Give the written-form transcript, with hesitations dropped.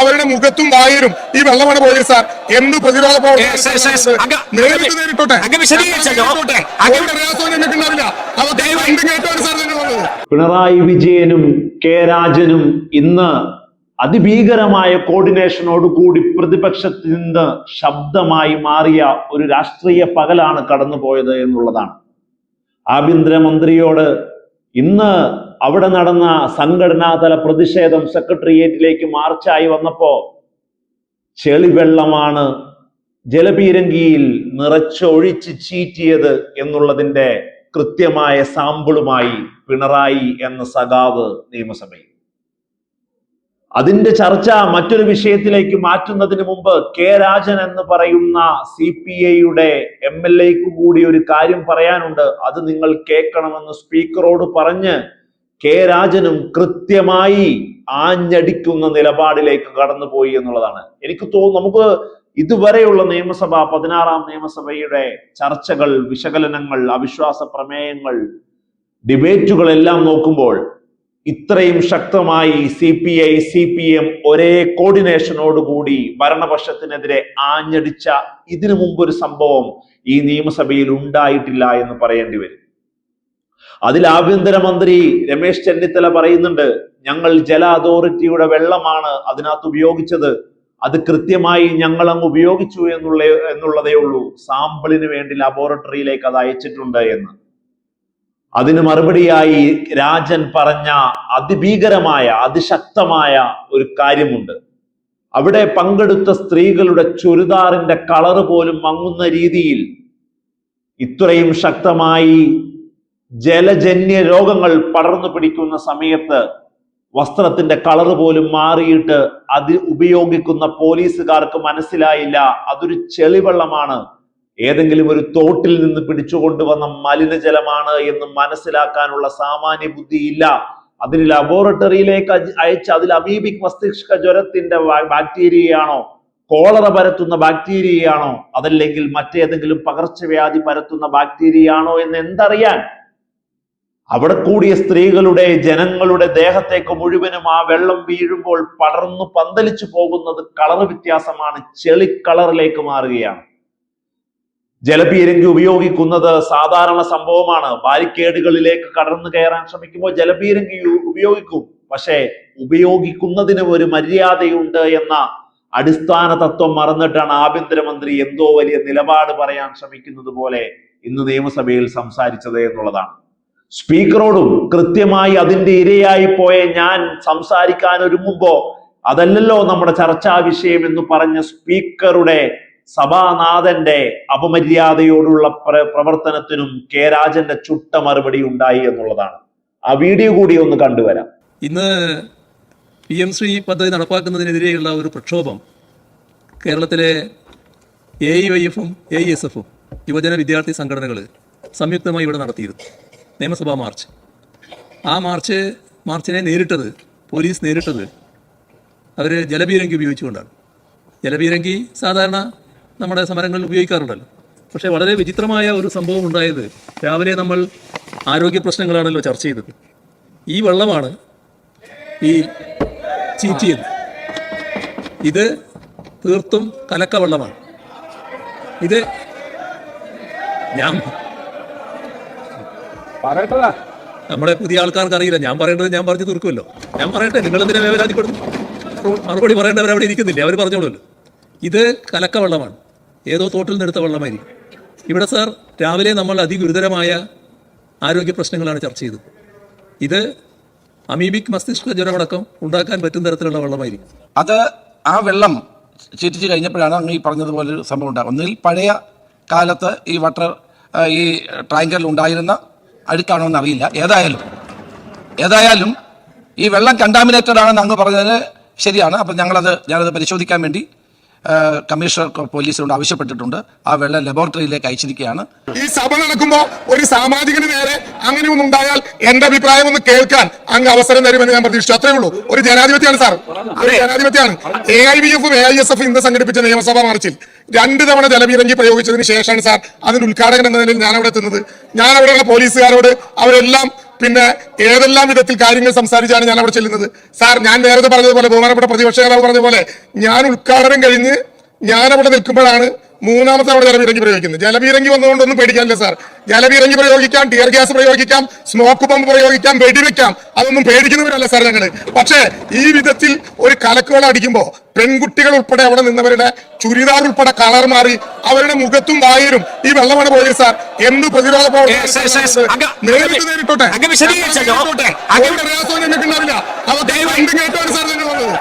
അവരുടെ മുഖത്തും വായരും ഈ വെള്ളമാണ് പോയത് സാർ. എന്ത് പ്രതിരോധ പിണറായി വിജയനും കെ രാജനും ഇന്ന് അതിഭീകരമായ കോർഡിനേഷനോടുകൂടി പ്രതിപക്ഷത്തിൽ നിന്ന് ശബ്ദമായി മാറിയ ഒരു രാഷ്ട്രീയ പകലാണ് കടന്നുപോയത് എന്നുള്ളതാണ്. ആഭ്യന്തരമന്ത്രിയോട് ഇന്ന് അവിടെ നടന്ന സംഘടനാതല പ്രതിഷേധം സെക്രട്ടേറിയറ്റിലേക്ക് മാർച്ചായി വന്നപ്പോ ചെളിവെള്ളമാണ് ജലപീരങ്കിയിൽ നിറച്ചൊഴിച്ച് ചീറ്റിയത് എന്നുള്ളതിന്റെ കൃത്യമായ സാമ്പിളുമായി പിണറായി എന്ന സഖാവ് നിയമസഭയിൽ. അതിന്റെ ചർച്ച മറ്റൊരു വിഷയത്തിലേക്ക് മാറ്റുന്നതിന് മുമ്പ് കെ രാജൻ എന്ന് പറയുന്ന CPIയുടെ MLAക്ക് കൂടി ഒരു കാര്യം പറയാനുണ്ട്. അത് നിങ്ങൾ കേൾക്കണമെന്ന് സ്പീക്കറോട് പറഞ്ഞ് കെ രാജനും കൃത്യമായി ആഞ്ഞടിക്കുന്ന നിലപാടിലേക്ക് കടന്നുപോയി എന്നുള്ളതാണ്. എനിക്ക് തോന്നുന്നു നമുക്ക് ഇതുവരെയുള്ള നിയമസഭ 16ാം നിയമസഭയുടെ ചർച്ചകൾ, വിശകലനങ്ങൾ, അവിശ്വാസ പ്രമേയങ്ങൾ, ഡിബേറ്റുകളെല്ലാം നോക്കുമ്പോൾ ഇത്രയും ശക്തമായി CPI CPM ഒരേ കോർഡിനേഷനോടുകൂടി ഭരണപക്ഷത്തിനെതിരെ ആഞ്ഞടിച്ച ഇതിനു മുമ്പൊരു സംഭവം ഈ നിയമസഭയിൽ ഉണ്ടായിട്ടില്ല എന്ന് പറയേണ്ടി വരും. അതിൽ ആഭ്യന്തരമന്ത്രി രമേശ് ചെന്നിത്തല പറയുന്നുണ്ട്, ഞങ്ങൾ ജല അതോറിറ്റിയുടെ വെള്ളമാണ് അതിനകത്ത് ഉപയോഗിച്ചത്, അത് കൃത്യമായി ഞങ്ങൾ അങ്ങ് ഉപയോഗിച്ചു എന്നുള്ളതേ ഉള്ളൂ, സാമ്പിളിന് വേണ്ടി ലബോറട്ടറിയിലേക്ക് അത് അയച്ചിട്ടുണ്ട് എന്ന്. അതിന് മറുപടിയായി രാജൻ പറഞ്ഞ അതിഭീകരമായ അതിശക്തമായ ഒരു കാര്യമുണ്ട്. അവിടെ പങ്കെടുത്ത സ്ത്രീകളുടെ ചുരിദാറിന്റെ കളറ് പോലും മങ്ങുന്ന രീതിയിൽ ഇത്രയും ശക്തമായി ജലജന്യ രോഗങ്ങൾ പടർന്നു പിടിക്കുന്ന സമയത്ത് വസ്ത്രത്തിന്റെ കളറ് പോലും മാറിയിട്ട് അത് ഉപയോഗിക്കുന്ന പോലീസുകാർക്ക് മനസ്സിലായില്ല അതൊരു ചെളിവെള്ളമാണ്, ഏതെങ്കിലും ഒരു തോട്ടിൽ നിന്ന് പിടിച്ചുകൊണ്ടുവന്ന മലിനജലമാണ് എന്ന് മനസ്സിലാക്കാനുള്ള സാമാന്യ ബുദ്ധിയില്ല. അതിന് ലബോറട്ടറിയിലേക്ക് അയച്ച് അതിൽ അമീബിക് മസ്തിഷ്ക ജ്വരത്തിന്റെ ബാക്ടീരിയയാണോ, കോളറ പരത്തുന്ന ബാക്ടീരിയയാണോ, അതല്ലെങ്കിൽ മറ്റേതെങ്കിലും പകർച്ചവ്യാധി പരത്തുന്ന ബാക്ടീരിയയാണോ എന്ന് എന്തറിയാൻ? അവിടെ കൂടിയ സ്ത്രീകളുടെ, ജനങ്ങളുടെ ദേഹത്തേക്ക് മുഴുവനും ആ വെള്ളം വീഴുമ്പോൾ പടർന്നു പന്തലിച്ചു പോകുന്നത് കളർ വ്യത്യാസമാണ്, ചെളി കളറിലേക്ക് മാറുകയാണ്. ജലപീരങ്കി ഉപയോഗിക്കുന്നത് സാധാരണ സംഭവമാണ്. ബാരിക്കേഡുകളിലേക്ക് കടന്നു കയറാൻ ശ്രമിക്കുമ്പോൾ ജലപീരങ്കി ഉപയോഗിക്കും. പക്ഷേ ഉപയോഗിക്കുന്നതിന് ഒരു മര്യാദയുണ്ട് എന്ന അടിസ്ഥാന തത്വം മറന്നിട്ടാണ് ആഭ്യന്തരമന്ത്രി എന്തോ വലിയ നിലപാട് പറയാൻ ശ്രമിക്കുന്നത് പോലെ ഇന്ന് നിയമസഭയിൽ സംസാരിച്ചത് എന്നുള്ളതാണ്. സ്പീക്കറോടും കൃത്യമായി അതിന്റെ ഇരയായി പോയ ഞാൻ സംസാരിക്കാൻ ഒരുങ്ങുമ്പോ അതല്ലല്ലോ നമ്മുടെ ചർച്ചാ വിഷയം എന്ന് പറഞ്ഞ സ്പീക്കറുടെ, സഭാനാഥന്റെ അപമര്യാദയോടുള്ള പ്രവർത്തനത്തിനും കെ രാജന്റെ ചുട്ട മറുപടി ഉണ്ടായി എന്നുള്ളതാണ്. ആ വീഡിയോ കൂടി ഒന്ന് കണ്ടുവരാം. ഇന്ന് PM ശ്രീ പദ്ധതി നടപ്പാക്കുന്നതിനെതിരെയുള്ള ഒരു പ്രക്ഷോഭം കേരളത്തിലെ AIYF-ഉം AISF-ഉം യുവജന വിദ്യാർത്ഥി സംഘടനകൾ സംയുക്തമായി ഇവിടെ നടത്തിയിരുന്നു. നിയമസഭാ മാർച്ച്. ആ മാർച്ചിനെ പോലീസ് നേരിട്ടത് അവർ ജലപീരങ്കി ഉപയോഗിച്ചുകൊണ്ടാണ്. ജലപീരങ്കി സാധാരണ നമ്മുടെ സമരങ്ങളിൽ ഉപയോഗിക്കാറുണ്ടല്ലോ. പക്ഷേ വളരെ വിചിത്രമായ ഒരു സംഭവം ഉണ്ടായത്, രാവിലെ നമ്മൾ ആരോഗ്യ പ്രശ്നങ്ങളാണല്ലോ ചർച്ച ചെയ്തത്. ഈ വെള്ളമാണ് ഈ ചീറ്റിയത്. ഇത് തീർത്തും കലക്ക വെള്ളമാണ്. ഇത് നമ്മുടെ പുതിയ ആൾക്കാർക്ക് അറിയില്ല. ഞാൻ പറയേണ്ടത് ഞാൻ പറഞ്ഞു തീർക്കുമല്ലോ. ഞാൻ പറയട്ടെ, നിങ്ങൾ എന്തിനാ വേവലാതിപ്പെടുന്നു? മറുപടി പറയേണ്ടവർ അവിടെ ഇരിക്കുന്നില്ലേ, അവർ പറഞ്ഞോളൂല്ലോ. ഇത് കലക്ക വെള്ളമാണ്, ഏതോ തോട്ടിൽ നിന്നെടുത്ത വെള്ളമായിരിക്കും. ഇവിടെ സാർ രാവിലെ നമ്മൾ അതിഗുരുതരമായ ആരോഗ്യ പ്രശ്നങ്ങളാണ് ചർച്ച ചെയ്തത്. ഇത് അമീബിക് മസ്തിഷ്ക ജ്വരമടക്കം ഉണ്ടാക്കാൻ പറ്റുന്ന തരത്തിലുള്ള വെള്ളമായിരിക്കും. അത് ആ വെള്ളം ചീറ്റിച്ച് കഴിഞ്ഞപ്പോഴാണ് അങ്ങ് ഈ പറഞ്ഞതുപോലൊരു സംഭവം ഉണ്ടാകും. ഒന്നിൽ പഴയ കാലത്ത് ഈ ടാങ്കറിൽ ഉണ്ടായിരുന്ന അഴുക്കാണോ എന്ന് അറിയില്ല. ഏതായാലും ഈ വെള്ളം കണ്ടാമിനേറ്റഡ് ആണെന്ന് അങ്ങ് പറഞ്ഞത് ശരിയാണ്. അപ്പം ഞാനത് പരിശോധിക്കാൻ വേണ്ടി കമ്മീഷണർ പോലീസിനോട് ആവശ്യപ്പെട്ടിട്ടുണ്ട്. ആ വെള്ളം ലബോറട്ടറിയിലേക്ക് അയച്ചിരിക്കുകയാണ്. ഈ സഭ നടക്കുമ്പോ ഒരു സാമാജികന് നേരെ അങ്ങനെയൊന്നും ഉണ്ടായാൽ എന്റെ അഭിപ്രായം ഒന്ന് കേൾക്കാൻ അങ്ങ് അവസരം തരുമെന്ന് ഞാൻ പ്രതീക്ഷിച്ചു. അത്രേ ഉള്ളൂ. ഒരു ജനാധിപത്യമാണ് സാർ, ഒരു ജനാധിപത്യമാണ്. AIYF-ഉം AISF-ഉം ഇന്ന് സംഘടിപ്പിച്ച നിയമസഭാ മാർച്ചിൽ 2 തവണ ജലപീരങ്കി പ്രയോഗിച്ചതിന് ശേഷമാണ് സാർ അതിന്റെ ഉദ്ഘാടകൻ എന്ന നിലയിൽ ഞാൻ അവിടെ എത്തുന്നത്. ഞാൻ അവിടെയുള്ള പോലീസുകാരോട് അവരെല്ലാം പിന്നെ ഏതെല്ലാം വിധത്തിൽ കാര്യങ്ങൾ സംസാരിച്ചാണ് ഞാൻ അവിടെ ചെല്ലുന്നത്. സാർ, ഞാൻ നേരത്തെ പറഞ്ഞതുപോലെ, ബഹുമാനപ്പെട്ട പ്രതിപക്ഷ നേതാവ് പറഞ്ഞതുപോലെ, ഞാൻ ഉദ്ഘാടനം കഴിഞ്ഞ് ഞാൻ അവിടെ നിൽക്കുമ്പോഴാണ് മൂന്നാമത്തെ അവിടെ ജലപീരങ്കി പ്രയോഗിക്കുന്നത്. ജലപീരങ്കി വന്നുകൊണ്ടൊന്നും പേടിക്കാനില്ല സാർ. ജലപീരങ്കി പ്രയോഗിക്കാം, ടിയർ ഗ്യാസ് പ്രയോഗിക്കാം, സ്മോക്ക് ബോംബ് പ്രയോഗിക്കാം, വെടിവെക്കാം. അതൊന്നും പേടിക്കുന്നവരല്ല സാർ ഞങ്ങള്. പക്ഷേ ഈ വിധത്തിൽ ഒരു കലക്കുവെള്ളം അടിക്കുമ്പോ പെൺകുട്ടികൾ ഉൾപ്പെടെ അവിടെ നിന്നവരുടെ ചുരിദാർ ഉൾപ്പെടെ കളർ മാറി അവരുടെ മുഖത്തും വായിലും ഈ വെള്ളമാണ് പോയത് സാർ. എന്ത് പ്രതിരോധ നേരിട്ടോട്ടെ, പ്രയാസം ഞങ്ങൾക്ക് ഉണ്ടാവില്ല. അതൊക്കെ സാർ ഞങ്ങളുള്ളത്.